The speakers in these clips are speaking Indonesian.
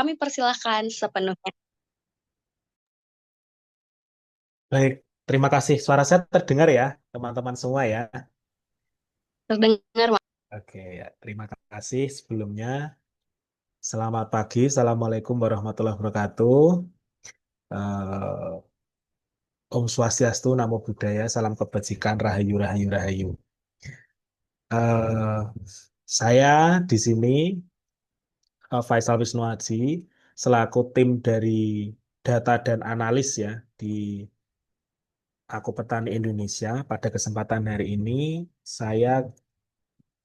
kami persilahkan sepenuhnya. Baik, terima kasih. Suara saya terdengar ya, teman-teman semua ya. Terdengar, Mas. Oke, ya, terima kasih sebelumnya. Selamat pagi, Assalamualaikum warahmatullahi wabarakatuh. Eh, Om Swastiastu, Namo Buddhaya, Salam Kebajikan, Rahayu, Rahayu, Rahayu. Eh, saya di sini, Faisal Wisnuaji, selaku tim dari data dan analis ya di Aku Petani Indonesia. Pada kesempatan hari ini, saya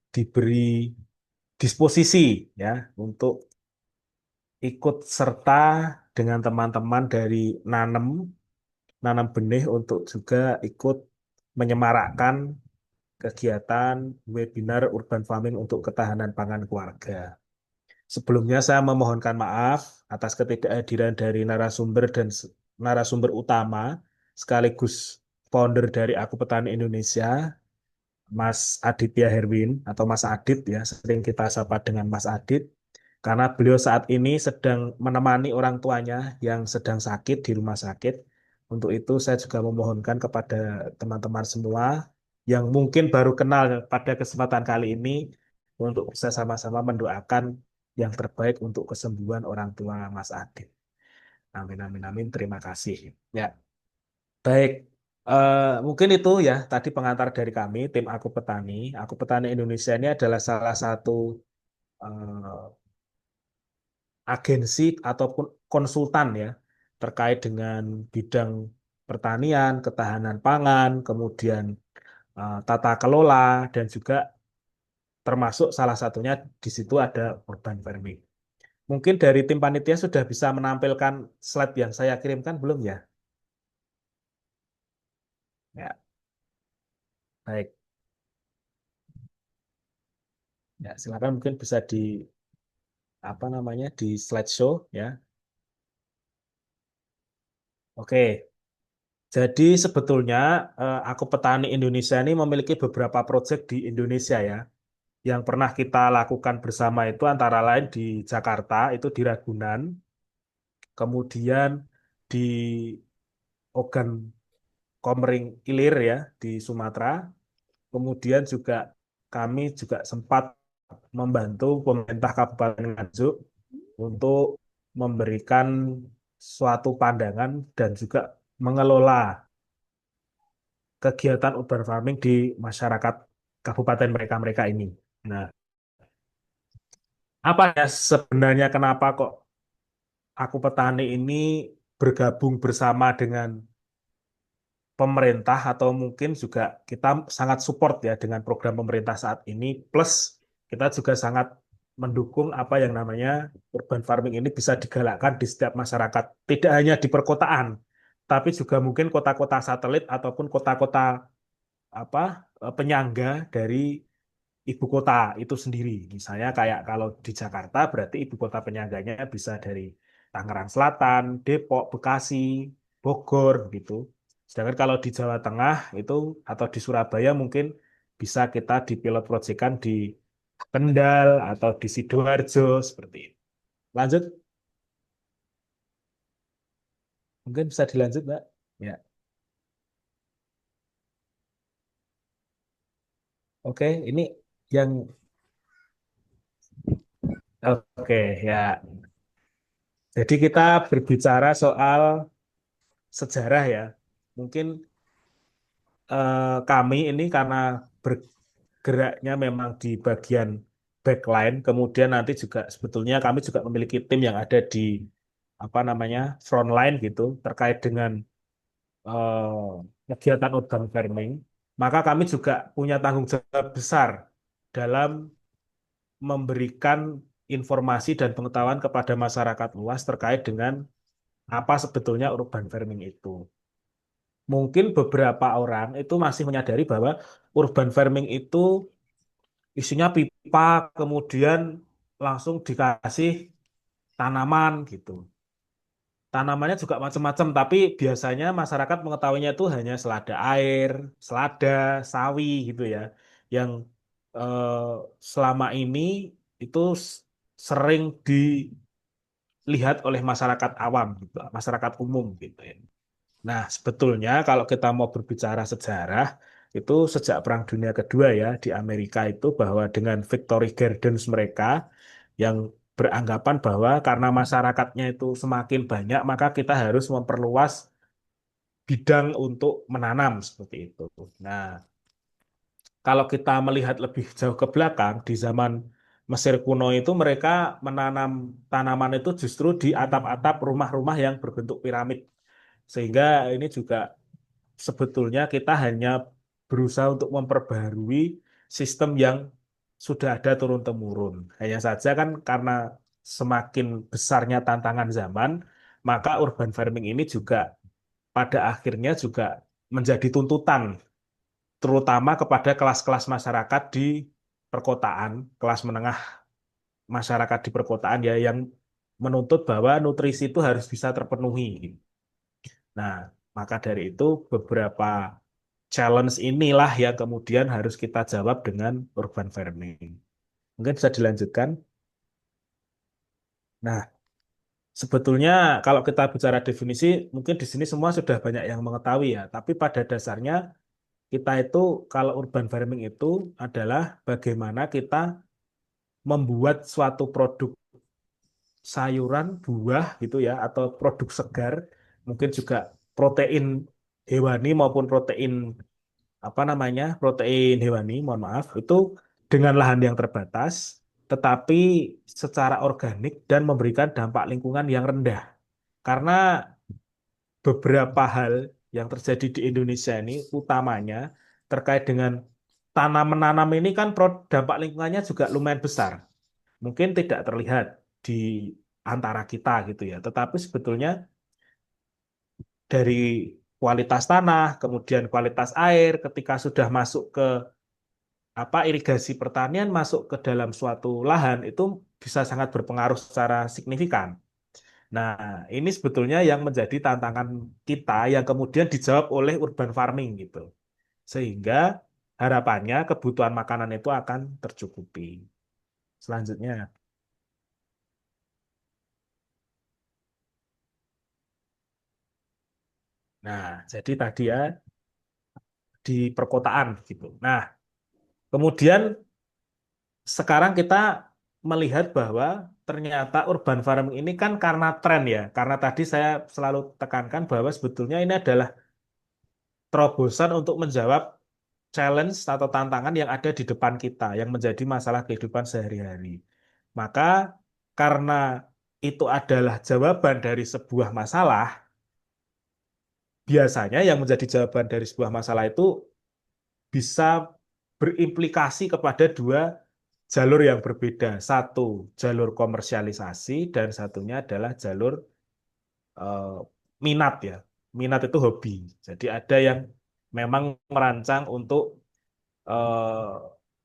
diberi disposisi ya untuk ikut serta dengan teman-teman dari nanam nanam benih untuk juga ikut menyemarakkan kegiatan webinar urban farming untuk ketahanan pangan keluarga. Sebelumnya saya memohonkan maaf atas ketidakhadiran dari narasumber dan narasumber utama sekaligus founder dari Aku Petani Indonesia, Mas Aditya Herwin atau Mas Adit ya, sering kita sapa dengan Mas Adit karena beliau saat ini sedang menemani orang tuanya yang sedang sakit di rumah sakit. Untuk itu saya juga memohonkan kepada teman-teman semua yang mungkin baru kenal pada kesempatan kali ini untuk bisa sama-sama mendoakan yang terbaik untuk kesembuhan orang tua Mas Adit. Amin amin amin. Terima kasih. Ya, baik. Mungkin itu ya tadi pengantar dari kami, tim Aku Petani. Aku Petani Indonesia ini adalah salah satu eh, agensi ataupun konsultan ya terkait dengan bidang pertanian, ketahanan pangan, kemudian tata kelola dan juga termasuk salah satunya di situ ada urban farming. Mungkin dari tim panitia sudah bisa menampilkan slide yang saya kirimkan belum ya? Ya, baik. Ya, silakan mungkin bisa di apa namanya di slideshow ya. Oke. Jadi sebetulnya Aku Petani Indonesia ini memiliki beberapa proyek di Indonesia ya. Yang pernah kita lakukan bersama itu antara lain di Jakarta, itu di Ragunan, kemudian di Ogan Komering Ilir ya, di Sumatera, kemudian juga kami juga sempat membantu pemerintah Kabupaten Nganjuk untuk memberikan suatu pandangan dan juga mengelola kegiatan urban farming di masyarakat kabupaten mereka-mereka ini. Nah, apa ya sebenarnya kenapa kok Aku Petani ini bergabung bersama dengan pemerintah atau mungkin juga kita sangat support ya dengan program pemerintah saat ini plus kita juga sangat mendukung apa yang namanya urban farming ini bisa digalakkan di setiap masyarakat tidak hanya di perkotaan tapi juga mungkin kota-kota satelit ataupun kota-kota apa penyangga dari ibu kota itu sendiri. Misalnya kayak kalau di Jakarta berarti ibu kota penyangganya bisa dari Tangerang Selatan, Depok, Bekasi, Bogor gitu. Sedangkan kalau di Jawa Tengah itu atau di Surabaya mungkin bisa kita dipilot proyekan di Kendal atau di Sidoarjo seperti itu. Lanjut, mungkin bisa dilanjut, Mbak. Ya, oke. Ini yang oke ya. Jadi kita berbicara soal sejarah ya. Mungkin kami ini karena bergeraknya memang di bagian backline, kemudian nanti juga sebetulnya kami juga memiliki tim yang ada di apa namanya frontline gitu terkait dengan kegiatan urban farming. Maka kami juga punya tanggung jawab besar dalam memberikan informasi dan pengetahuan kepada masyarakat luas terkait dengan apa sebetulnya urban farming itu. Mungkin beberapa orang itu masih menyadari bahwa urban farming itu isinya pipa, kemudian langsung dikasih tanaman gitu. Tanamannya juga macam-macam, tapi biasanya masyarakat mengetahuinya itu hanya selada air, selada, sawi gitu ya, yang eh, selama ini itu sering dilihat oleh masyarakat awam gitu, masyarakat umum gitu ya. Nah, sebetulnya kalau kita mau berbicara sejarah, itu sejak Perang Dunia Kedua ya di Amerika itu bahwa dengan Victory Gardens mereka yang beranggapan bahwa karena masyarakatnya itu semakin banyak, maka kita harus memperluas bidang untuk menanam seperti itu. Nah, kalau kita melihat lebih jauh ke belakang, di zaman Mesir kuno itu mereka menanam tanaman itu justru di atap-atap rumah-rumah yang berbentuk piramid. Sehingga ini juga sebetulnya kita hanya berusaha untuk memperbaharui sistem yang sudah ada turun-temurun. Hanya saja kan karena semakin besarnya tantangan zaman, maka urban farming ini juga pada akhirnya juga menjadi tuntutan, terutama kepada kelas-kelas masyarakat di perkotaan, kelas menengah masyarakat di perkotaan ya yang menuntut bahwa nutrisi itu harus bisa terpenuhi. Nah, maka dari itu beberapa challenge inilah yang kemudian harus kita jawab dengan urban farming. Mungkin bisa dilanjutkan. Nah, sebetulnya kalau kita bicara definisi, mungkin di sini semua sudah banyak yang mengetahui ya. Tapi pada dasarnya kita itu kalau urban farming itu adalah bagaimana kita membuat suatu produk sayuran, buah gitu ya, atau produk segar, mungkin juga protein hewani maupun protein apa namanya protein hewani, mohon maaf, itu dengan lahan yang terbatas, tetapi secara organik dan memberikan dampak lingkungan yang rendah. Karena beberapa hal yang terjadi di Indonesia ini, utamanya terkait dengan tanam menanam ini kan dampak lingkungannya juga lumayan besar. Mungkin tidak terlihat di antara kita gitu ya, tetapi sebetulnya dari kualitas tanah, kemudian kualitas air, ketika sudah masuk ke apa irigasi pertanian masuk ke dalam suatu lahan itu bisa sangat berpengaruh secara signifikan. Nah, ini sebetulnya yang menjadi tantangan kita yang kemudian dijawab oleh urban farming gitu. Sehingga harapannya kebutuhan makanan itu akan tercukupi. Selanjutnya. Nah, jadi tadi ya di perkotaan gitu. Nah, kemudian sekarang kita melihat bahwa ternyata urban farming ini kan karena tren ya. Karena tadi saya selalu tekankan bahwa sebetulnya ini adalah terobosan untuk menjawab challenge atau tantangan yang ada di depan kita, yang menjadi masalah kehidupan sehari-hari. Maka karena itu adalah jawaban dari sebuah masalah, biasanya yang menjadi jawaban dari sebuah masalah itu bisa berimplikasi kepada dua jalur yang berbeda. Satu, jalur komersialisasi, dan satunya adalah jalur eh, minat ya. Minat itu hobi. Jadi ada yang memang merancang untuk eh,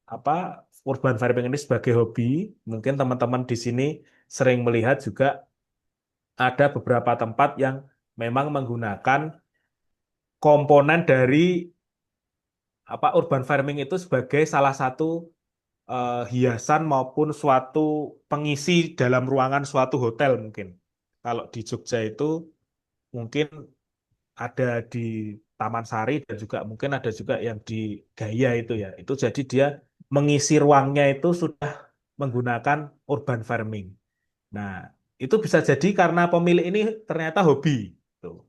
apa urban farming ini sebagai hobi. Mungkin teman-teman di sini sering melihat juga ada beberapa tempat yang memang menggunakan komponen dari apa urban farming itu sebagai salah satu hiasan maupun suatu pengisi dalam ruangan suatu hotel mungkin. Kalau di Jogja itu mungkin ada di Taman Sari dan juga mungkin ada juga yang di Gaya itu ya. Itu jadi dia mengisi ruangnya itu sudah menggunakan urban farming. Nah, itu bisa jadi karena pemilik ini ternyata hobi. Tuh.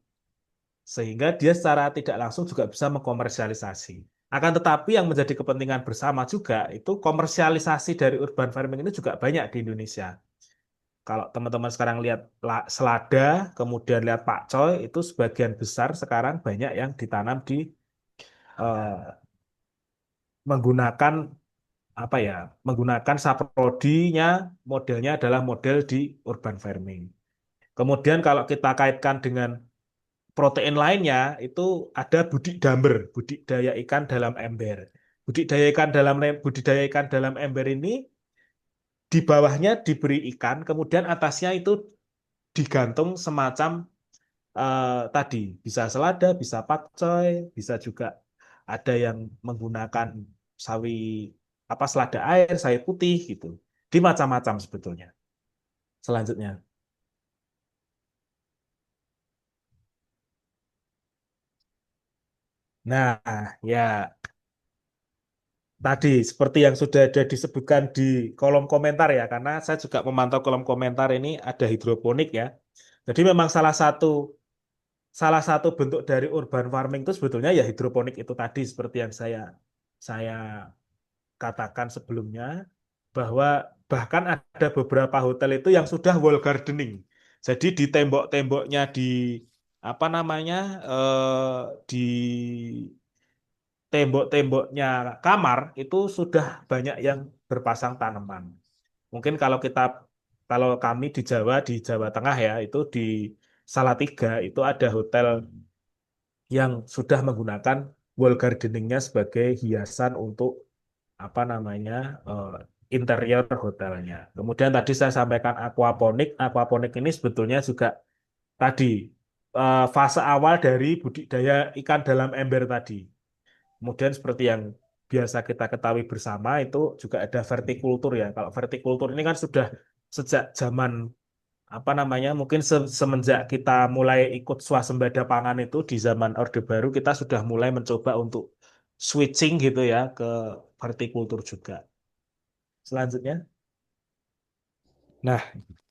Sehingga dia secara tidak langsung juga bisa mengkomersialisasi. Akan tetapi yang menjadi kepentingan bersama juga itu komersialisasi dari urban farming ini juga banyak di Indonesia. Kalau teman-teman sekarang lihat selada, kemudian lihat pakcoy, itu sebagian besar sekarang banyak yang ditanam di eh, menggunakan apa ya, menggunakan saprodinya modelnya adalah model di urban farming. Kemudian kalau kita kaitkan dengan protein lainnya itu ada budidaya ikan dalam ember. Budidaya ikan dalam ember ini di bawahnya diberi ikan, kemudian atasnya itu digantung semacam tadi bisa selada, bisa pakcoy, bisa juga ada yang menggunakan sawi apa selada air, sawi putih gitu. Di macam-macam sebetulnya. Selanjutnya. Nah, ya tadi seperti yang sudah ada disebutkan di kolom komentar ya, karena saya juga memantau kolom komentar ini ada hidroponik ya. Jadi memang salah satu bentuk dari urban farming itu sebetulnya ya hidroponik itu tadi seperti yang saya katakan sebelumnya bahwa bahkan ada beberapa hotel itu yang sudah wall gardening. Jadi di tembok-temboknya di apa namanya di tembok-temboknya kamar itu sudah banyak yang berpasang tanaman. Mungkin kalau kami di Jawa Tengah ya itu di Salatiga itu ada hotel yang sudah menggunakan wall gardeningnya sebagai hiasan untuk apa namanya interior hotelnya. Kemudian tadi saya sampaikan aquaponik. Aquaponik ini sebetulnya juga tadi fase awal dari budidaya ikan dalam ember tadi. Kemudian seperti yang biasa kita ketahui bersama itu juga ada vertikultur ya. Kalau vertikultur ini kan sudah sejak zaman apa namanya mungkin semenjak kita mulai ikut swasembada pangan itu di zaman Orde Baru kita sudah mulai mencoba untuk switching gitu ya ke vertikultur juga. Selanjutnya, nah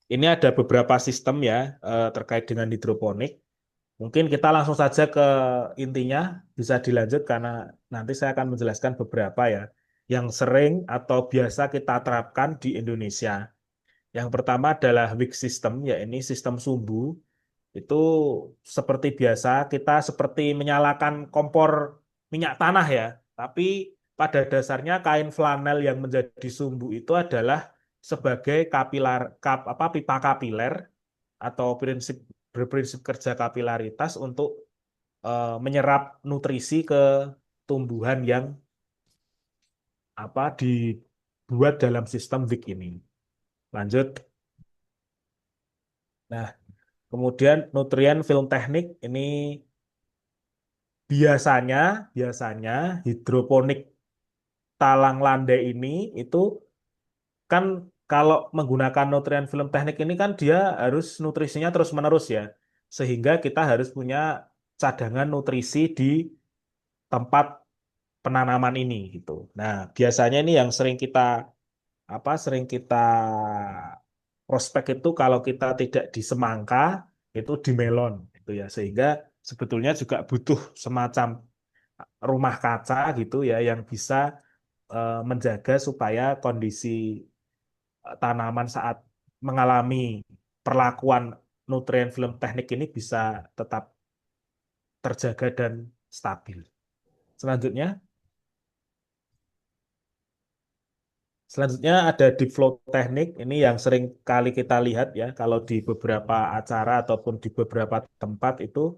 ini ada beberapa sistem ya terkait dengan hidroponik. Mungkin kita langsung saja ke intinya, bisa dilanjut karena nanti saya akan menjelaskan beberapa ya yang sering atau biasa kita terapkan di Indonesia. Yang pertama adalah wick system, ya ini sistem sumbu. Itu seperti biasa, kita seperti menyalakan kompor minyak tanah ya. Tapi pada dasarnya kain flanel yang menjadi sumbu itu adalah sebagai pipa kapiler atau berprinsip kerja kapilaritas untuk menyerap nutrisi ke tumbuhan yang dibuat dalam sistem WIC ini. Lanjut. Nah, kemudian nutrien film teknik ini biasanya biasanya hidroponik talang landai ini itu kan kalau menggunakan nutrien film teknik ini kan dia harus nutrisinya terus-menerus ya. Sehingga kita harus punya cadangan nutrisi di tempat penanaman ini gitu. Nah, biasanya ini yang sering kita prospek itu kalau kita tidak di semangka itu di melon gitu ya. Sehingga sebetulnya juga butuh semacam rumah kaca gitu ya yang bisa menjaga supaya kondisi tanaman saat mengalami perlakuan nutrien film teknik ini bisa tetap terjaga dan stabil. Selanjutnya, selanjutnya ada deep flow teknik. Ini yang sering kali kita lihat ya kalau di beberapa acara ataupun di beberapa tempat itu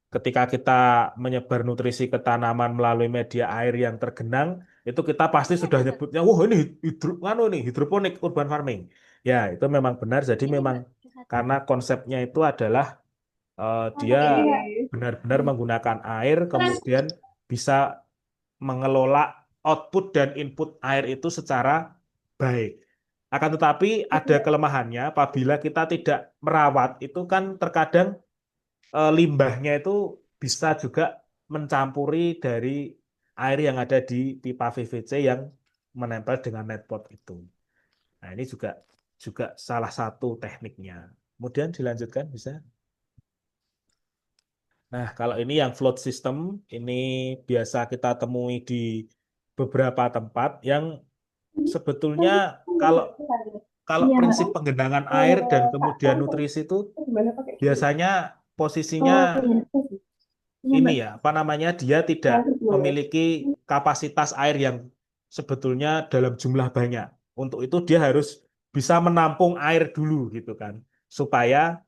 ketika kita menyebar nutrisi ke tanaman melalui media air yang tergenang, itu kita pasti sudah nyebutnya, wah ini hidroponik urban farming. Ya, itu memang benar. Jadi memang karena konsepnya itu adalah dia benar-benar menggunakan air, kemudian bisa mengelola output dan input air itu secara baik. Akan tetapi ada kelemahannya apabila kita tidak merawat, itu kan terkadang limbahnya itu bisa juga mencampuri dari air yang ada di pipa PVC yang menempel dengan netpot itu. Nah, ini juga juga salah satu tekniknya. Kemudian dilanjutkan bisa. Nah, kalau ini yang float system, ini biasa kita temui di beberapa tempat yang sebetulnya kalau kalau prinsip penggenangan air dan kemudian nutrisi itu biasanya posisinya ini ya, apa namanya, dia tidak memiliki kapasitas air yang sebetulnya dalam jumlah banyak. Untuk itu dia harus bisa menampung air dulu gitu kan, supaya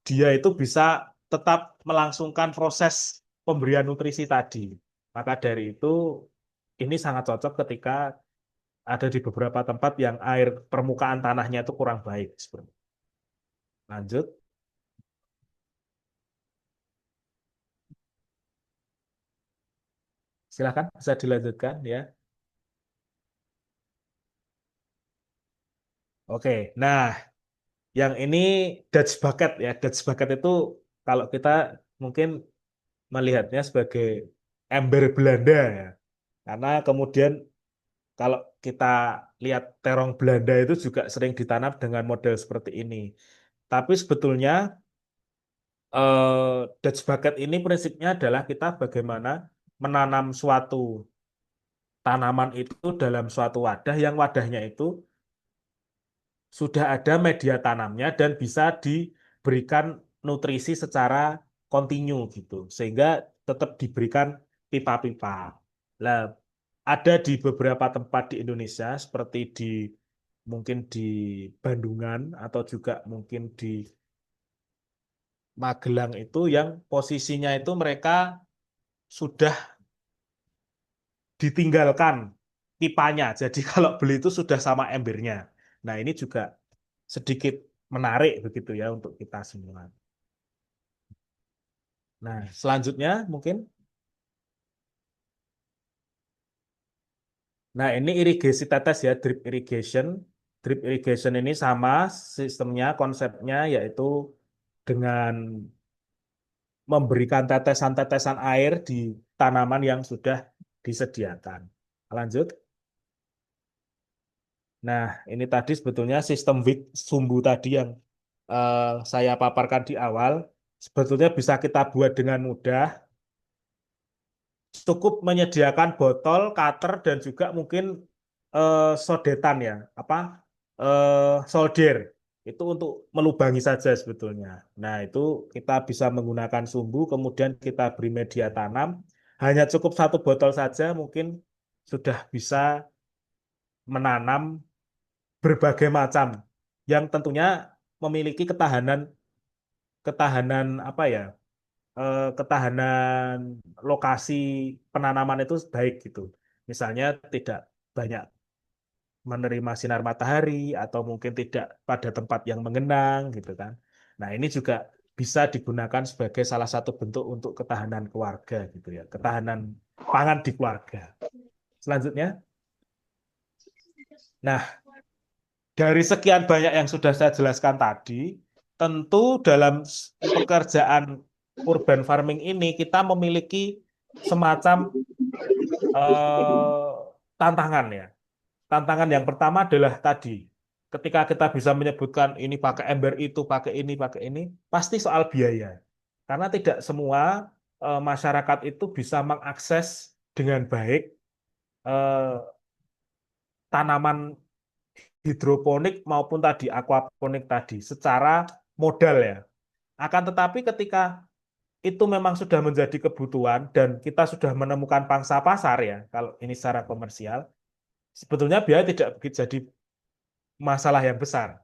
dia itu bisa tetap melangsungkan proses pemberian nutrisi tadi. Maka dari itu ini sangat cocok ketika ada di beberapa tempat yang air permukaan tanahnya itu kurang baik. Lanjut, silakan bisa dilanjutkan ya. Oke, nah yang ini Dutch bucket ya. Dutch bucket itu kalau kita mungkin melihatnya sebagai ember Belanda ya. Karena kemudian kalau kita lihat terong Belanda itu juga sering ditanam dengan model seperti ini. Tapi sebetulnya Dutch bucket ini prinsipnya adalah kita bagaimana menanam suatu tanaman itu dalam suatu wadah yang wadahnya itu sudah ada media tanamnya dan bisa diberikan nutrisi secara kontinu gitu. Sehingga tetap diberikan pipa-pipa. Lah, ada di beberapa tempat di Indonesia seperti di mungkin di Bandungan atau juga mungkin di Magelang itu yang posisinya itu mereka sudah ditinggalkan pipanya. Jadi kalau beli itu sudah sama embernya. Nah, ini juga sedikit menarik begitu ya untuk kita semua. Nah, selanjutnya mungkin, nah ini irigasi tetes ya, drip irrigation. Drip irrigation ini sama sistemnya, konsepnya yaitu dengan memberikan tetesan-tetesan air di tanaman yang sudah disediakan. Lanjut. Nah, ini tadi sebetulnya sistem wig sumbu tadi yang saya paparkan di awal, sebetulnya bisa kita buat dengan mudah. Cukup menyediakan botol, cutter, dan juga mungkin sodetan ya, apa solder. Itu untuk melubangi saja sebetulnya. Nah, itu kita bisa menggunakan sumbu, kemudian kita beri media tanam. Hanya cukup satu botol saja, mungkin sudah bisa menanam berbagai macam yang tentunya memiliki ketahanan ketahanan apa ya ketahanan lokasi penanaman itu baik gitu. Misalnya tidak banyak menerima sinar matahari atau mungkin tidak pada tempat yang mengenang gitu kan. Nah, ini juga bisa digunakan sebagai salah satu bentuk untuk ketahanan keluarga gitu ya, ketahanan pangan di keluarga. Selanjutnya, nah dari sekian banyak yang sudah saya jelaskan tadi, tentu dalam pekerjaan urban farming ini kita memiliki semacam eh, tantangan ya. Tantangan yang pertama adalah tadi, ketika kita bisa menyebutkan ini pakai ember itu, pakai ini, pasti soal biaya. Karena tidak semua masyarakat itu bisa mengakses dengan baik eh, tanaman hidroponik maupun tadi aquaponik tadi secara modal ya. Akan tetapi ketika itu memang sudah menjadi kebutuhan dan kita sudah menemukan pangsa pasar ya, kalau ini secara komersial, sebetulnya biaya tidak begitu jadi masalah yang besar.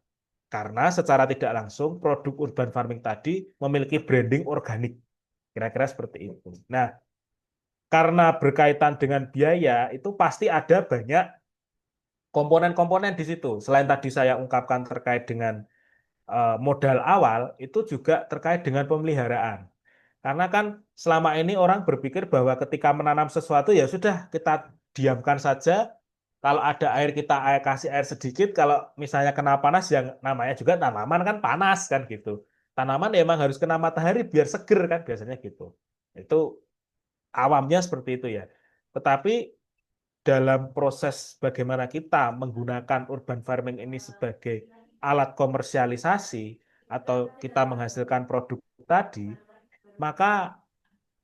Karena secara tidak langsung produk urban farming tadi memiliki branding organik. Kira-kira seperti itu. Nah, karena berkaitan dengan biaya, itu pasti ada banyak komponen-komponen di situ. Selain tadi saya ungkapkan terkait dengan modal awal, itu juga terkait dengan pemeliharaan. Karena kan selama ini orang berpikir bahwa ketika menanam sesuatu ya sudah kita diamkan saja. Kalau ada air kita kasih air sedikit. Kalau misalnya kena panas yang namanya juga tanaman kan panas kan gitu. Tanaman ya emang harus kena matahari biar seger kan biasanya gitu. Itu awamnya seperti itu ya. Tetapi dalam proses bagaimana kita menggunakan urban farming ini sebagai alat komersialisasi atau kita menghasilkan produk tadi, maka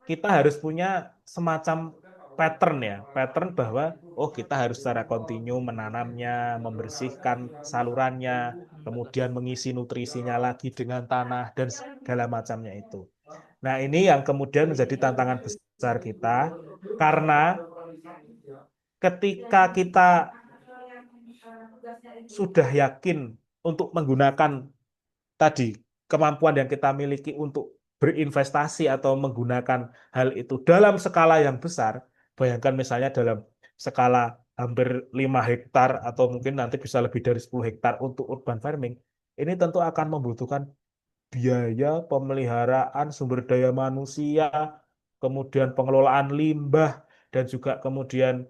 kita harus punya semacam pattern ya, pattern bahwa oh kita harus secara kontinu menanamnya, membersihkan salurannya, kemudian mengisi nutrisinya lagi dengan tanah dan segala macamnya itu. Nah, ini yang kemudian menjadi tantangan besar kita karena ketika kita sudah yakin untuk menggunakan tadi kemampuan yang kita miliki untuk berinvestasi atau menggunakan hal itu dalam skala yang besar, bayangkan misalnya dalam skala hampir 5 hektar atau mungkin nanti bisa lebih dari 10 hektar untuk urban farming, ini tentu akan membutuhkan biaya pemeliharaan sumber daya manusia, kemudian pengelolaan limbah, dan juga kemudian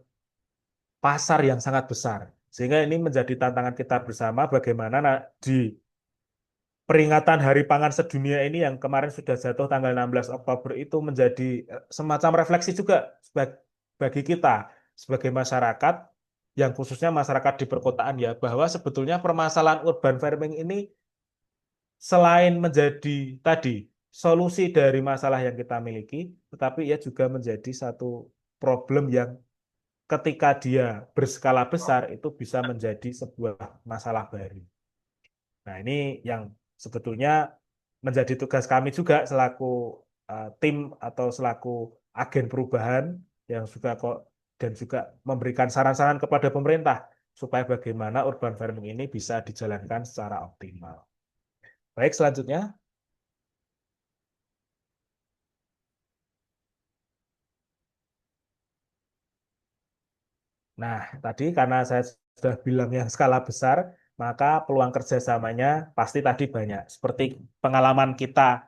pasar yang sangat besar. Sehingga ini menjadi tantangan kita bersama bagaimana di peringatan Hari Pangan Sedunia ini yang kemarin sudah jatuh tanggal 16 Oktober itu menjadi semacam refleksi juga bagi kita sebagai masyarakat yang khususnya masyarakat di perkotaan ya, bahwa sebetulnya permasalahan urban farming ini selain menjadi tadi solusi dari masalah yang kita miliki, tetapi ia juga menjadi satu problem yang ketika dia berskala besar itu bisa menjadi sebuah masalah baru. Nah, ini yang sebetulnya menjadi tugas kami juga selaku tim atau selaku agen perubahan yang juga kok dan juga memberikan saran-saran kepada pemerintah supaya bagaimana urban farming ini bisa dijalankan secara optimal. Baik, selanjutnya. Nah, tadi karena saya sudah bilang yang skala besar, maka peluang kerjasamanya pasti tadi banyak. Seperti pengalaman kita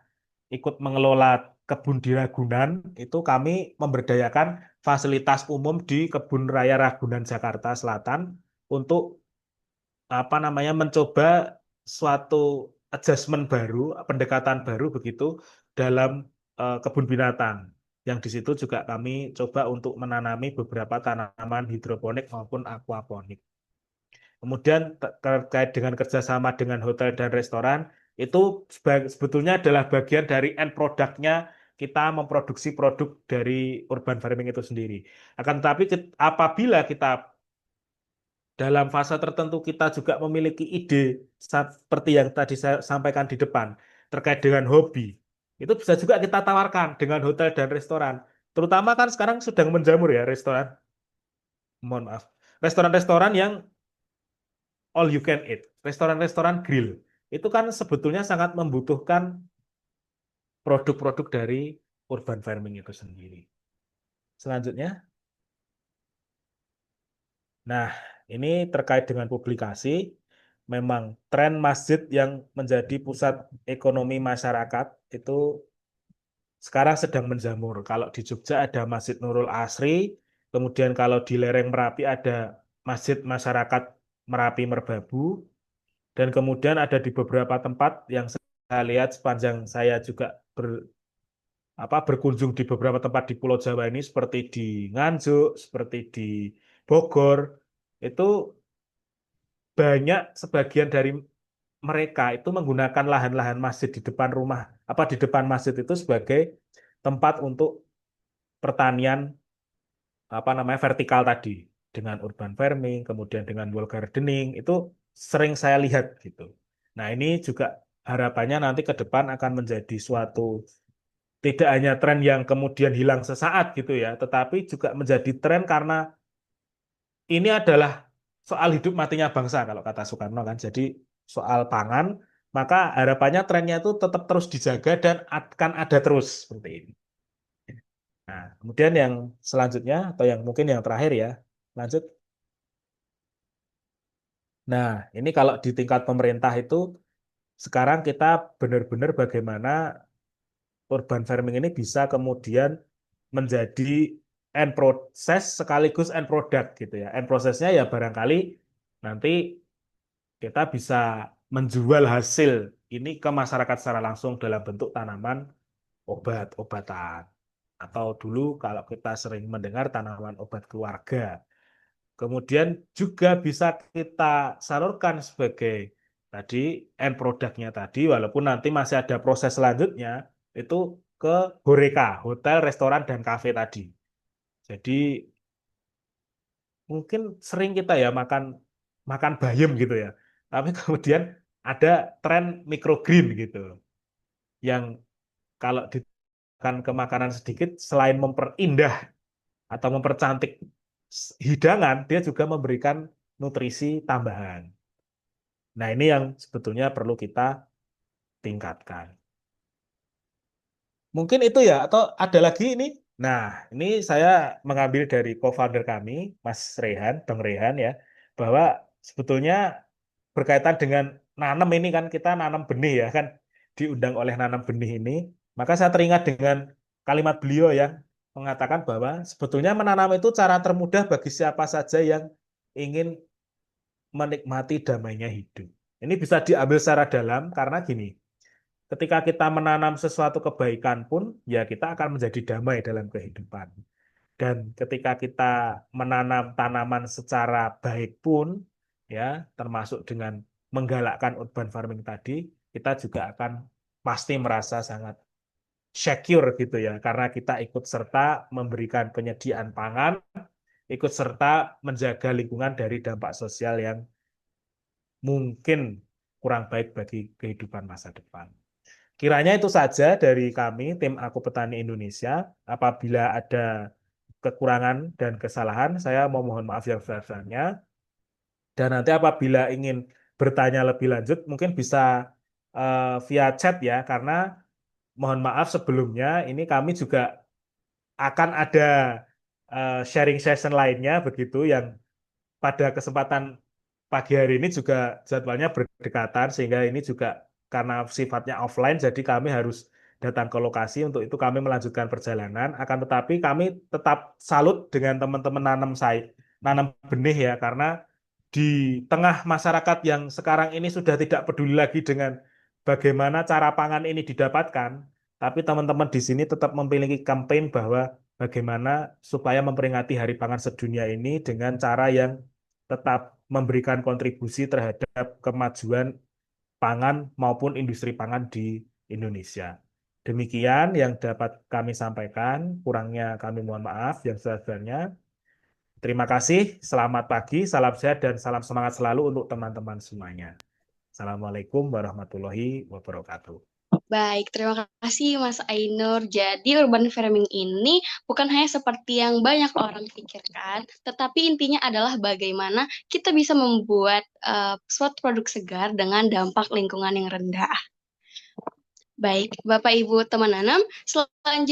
ikut mengelola kebun di Ragunan, itu kami memberdayakan fasilitas umum di Kebun Raya Ragunan Jakarta Selatan untuk apa namanya mencoba suatu adjustment baru, pendekatan baru begitu dalam kebun binatang. Yang di situ juga kami coba untuk menanami beberapa tanaman hidroponik maupun aquaponik. Kemudian terkait dengan kerjasama dengan hotel dan restoran, itu sebetulnya adalah bagian dari end produknya kita memproduksi produk dari urban farming itu sendiri. Akan tetapi apabila kita dalam fase tertentu kita juga memiliki ide seperti yang tadi saya sampaikan di depan terkait dengan hobi. Itu bisa juga kita tawarkan dengan hotel dan restoran. Terutama kan sekarang sedang menjamur ya restoran. Mohon maaf. Restoran-restoran yang all you can eat, restoran-restoran grill. Itu kan sebetulnya sangat membutuhkan produk-produk dari urban farming itu sendiri. Selanjutnya, nah, ini terkait dengan publikasi, memang tren masjid yang menjadi pusat ekonomi masyarakat itu sekarang sedang menjamur. Kalau di Jogja ada Masjid Nurul Asri, kemudian kalau di lereng Merapi ada Masjid Masyarakat Merapi Merbabu, dan kemudian ada di beberapa tempat yang saya lihat sepanjang saya juga berkunjung di beberapa tempat di Pulau Jawa ini seperti di Nganjuk, seperti di Bogor, itu banyak sebagian dari mereka itu menggunakan lahan-lahan masjid di depan rumah, di depan masjid itu sebagai tempat untuk pertanian vertikal tadi dengan urban farming, kemudian dengan wall gardening itu sering saya lihat gitu. Nah, ini juga harapannya nanti ke depan akan menjadi suatu tidak hanya tren yang kemudian hilang sesaat gitu ya, tetapi juga menjadi tren karena ini adalah soal hidup matinya bangsa kalau kata Soekarno kan. Jadi soal pangan, maka harapannya trennya itu tetap terus dijaga dan akan ada terus seperti ini. Nah, kemudian yang selanjutnya atau yang mungkin yang terakhir ya, lanjut. Nah, ini kalau di tingkat pemerintah itu sekarang kita benar-benar bagaimana urban farming ini bisa kemudian menjadi end process sekaligus end product gitu ya. End prosesnya ya barangkali nanti kita bisa menjual hasil ini ke masyarakat secara langsung dalam bentuk tanaman obat-obatan. Atau dulu kalau kita sering mendengar tanaman obat keluarga. Kemudian juga bisa kita salurkan sebagai tadi end produknya tadi, walaupun nanti masih ada proses selanjutnya, itu ke Horeca, hotel, restoran, dan kafe tadi. Jadi mungkin sering kita ya makan makan bayam gitu ya. Tapi kemudian ada tren microgreen gitu yang kalau ditekan ke makanan sedikit selain memperindah atau mempercantik hidangan, dia juga memberikan nutrisi tambahan. Nah, ini yang sebetulnya perlu kita tingkatkan. Mungkin itu ya, atau ada lagi ini? Nah, ini saya mengambil dari co-founder kami, Mas Rehan, Bang Rehan ya, bahwa sebetulnya berkaitan dengan nanam ini kan kita nanam benih ya kan, diundang oleh nanam benih ini, maka saya teringat dengan kalimat beliau yang mengatakan bahwa sebetulnya menanam itu cara termudah bagi siapa saja yang ingin menikmati damainya hidup. Ini bisa diambil secara dalam karena gini, ketika kita menanam sesuatu kebaikan pun, ya kita akan menjadi damai dalam kehidupan. Dan ketika kita menanam tanaman secara baik pun, ya, termasuk dengan menggalakkan urban farming tadi, kita juga akan pasti merasa sangat secure gitu ya, karena kita ikut serta memberikan penyediaan pangan, ikut serta menjaga lingkungan dari dampak sosial yang mungkin kurang baik bagi kehidupan masa depan. Kiranya itu saja dari kami, tim Aku Petani Indonesia. Apabila ada kekurangan dan kesalahan, saya mohon maaf yang sebesar-besarnya. Dan nanti apabila ingin bertanya lebih lanjut, mungkin bisa via chat ya, karena mohon maaf sebelumnya, ini kami juga akan ada sharing session lainnya begitu yang pada kesempatan pagi hari ini juga jadwalnya berdekatan sehingga ini juga karena sifatnya offline jadi kami harus datang ke lokasi untuk itu kami melanjutkan perjalanan akan tetapi kami tetap salut dengan teman-teman nanam benih ya karena di tengah masyarakat yang sekarang ini sudah tidak peduli lagi dengan bagaimana cara pangan ini didapatkan tapi teman-teman di sini tetap memiliki campaign bahwa bagaimana supaya memperingati Hari Pangan Sedunia ini dengan cara yang tetap memberikan kontribusi terhadap kemajuan pangan maupun industri pangan di Indonesia. Demikian yang dapat kami sampaikan, kurangnya kami mohon maaf yang sebesar-besarnya. Terima kasih, selamat pagi, salam sehat dan salam semangat selalu untuk teman-teman semuanya. Assalamualaikum warahmatullahi wabarakatuh. Baik, terima kasih Mas Ainur. Jadi urban farming ini bukan hanya seperti yang banyak orang pikirkan, tetapi intinya adalah bagaimana kita bisa membuat suatu produk segar dengan dampak lingkungan yang rendah. Baik, Bapak Ibu teman nanam, selanjutnya